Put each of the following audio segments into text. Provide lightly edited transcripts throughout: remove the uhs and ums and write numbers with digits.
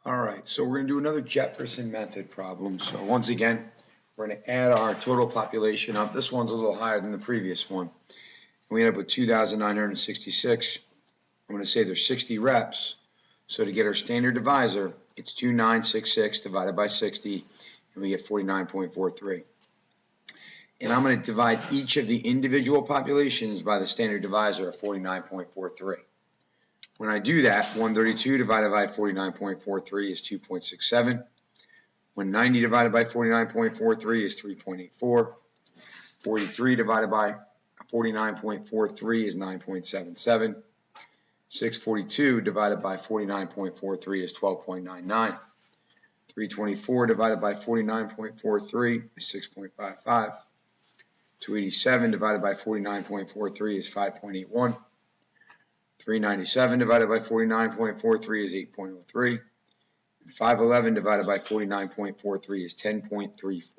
All right, so we're going to do another Jefferson method problem. So once again, we're going to add our total population up. This one's a little higher than the previous one. We end up with 2,966. I'm going to say there's 60 reps. So to get our standard divisor, it's 2,966 divided by 60, and we get 49.43. And I'm going to divide each of the individual populations by the standard divisor of 49.43. When I do that, 132 divided by 49.43 is 2.67. 190 divided by 49.43 is 3.84. 43 divided by 49.43 is 9.77. 642 divided by 49.43 is 12.99. 324 divided by 49.43 is 6.55. 287 divided by 49.43 is 5.81. 397 divided by 49.43 is 8.03. 511 divided by 49.43 is 10.34.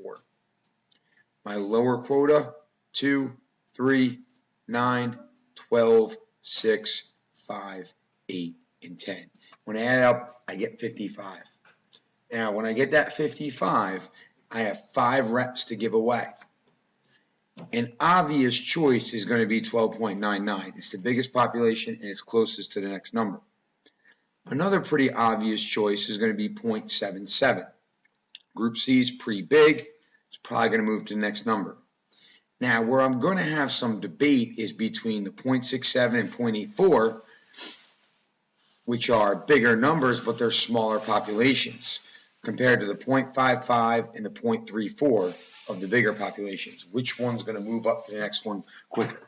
My lower quota, 2, 3, 9, 12, 6, 5, 8, and 10. When I add up, I get 55. Now, when I get that 55, I have 5 reps to give away. An obvious choice is going to be 12.99. It's the biggest population and it's closest to the next number. Another pretty obvious choice is going to be 0.77. Group C is pretty big. It's probably going to move to the next number. Now, where I'm going to have some debate is between the 0.67 and 0.84, which are bigger numbers, but they're smaller populations, compared to the 0.55 and the 0.34 of the bigger populations. Which one's going to move up to the next one quicker?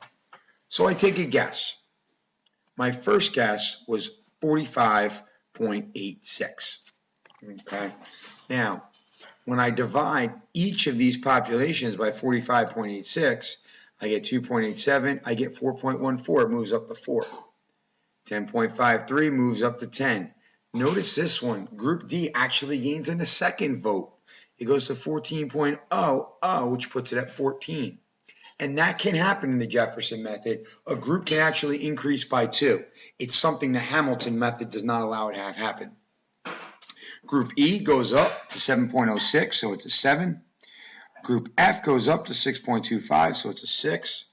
So I take a guess. My first guess was 45.86. Okay. Now, when I divide each of these populations by 45.86, I get 2.87, I get 4.14, it moves up to 4. 10.53 moves up to 10. Notice this one, Group D actually gains in the second vote. It goes to 14.00, which puts it at 14. And that can happen in the Jefferson method. A group can actually increase by 2. It's something the Hamilton method does not allow it to happen. Group E goes up to 7.06, so it's a 7. Group F goes up to 6.25, so it's a 6.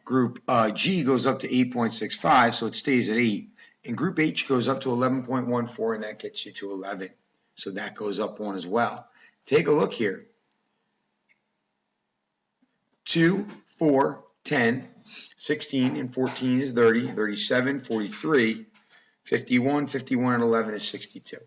Group G goes up to 8.65, so it stays at 8. And Group H goes up to 11.14, and that gets you to 11. So that goes up 1 as well. Take a look here. 2, 4, 10, 16, and 14 is 30, 37, 43, 51, 51, and 11 is 62.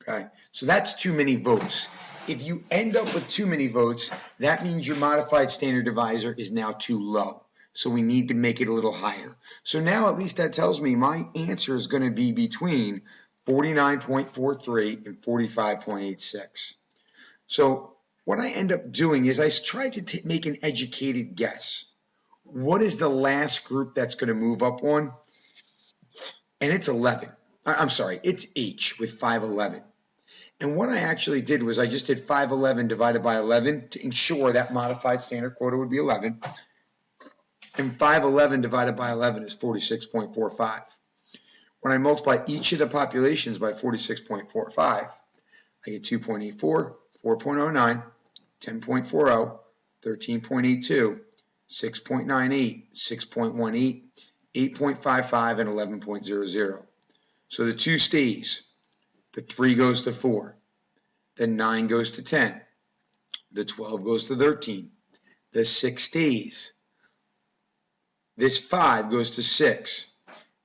Okay, so that's too many votes. If you end up with too many votes, that means your modified standard divisor is now too low. So we need to make it a little higher. So now at least that tells me my answer is going to be between 49.43 and 45.86. So what I end up doing is I try to make an educated guess. What is the last group that's going to move up one? And it's 11. I'm sorry, it's H with 511. And what I actually did was I just did 511 divided by 11 to ensure that modified standard quota would be 11. And 511 divided by 11 is 46.45. When I multiply each of the populations by 46.45, I get 2.84, 4.09, 10.40, 13.82, 6.98, 6.18, 8.55, and 11.00. So the 2 stays. The 3 goes to 4. The 9 goes to 10. The 12 goes to 13. The 6 stays. This 5 goes to 6.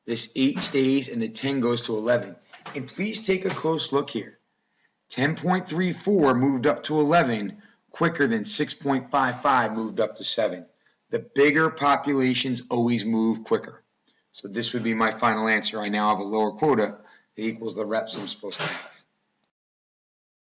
This 8 stays, and the 10 goes to 11. And please take a close look here. 10.34 moved up to 11 quicker than 6.55 moved up to 7. The bigger populations always move quicker. So this would be my final answer. I now have a lower quota that equals the reps I'm supposed to have.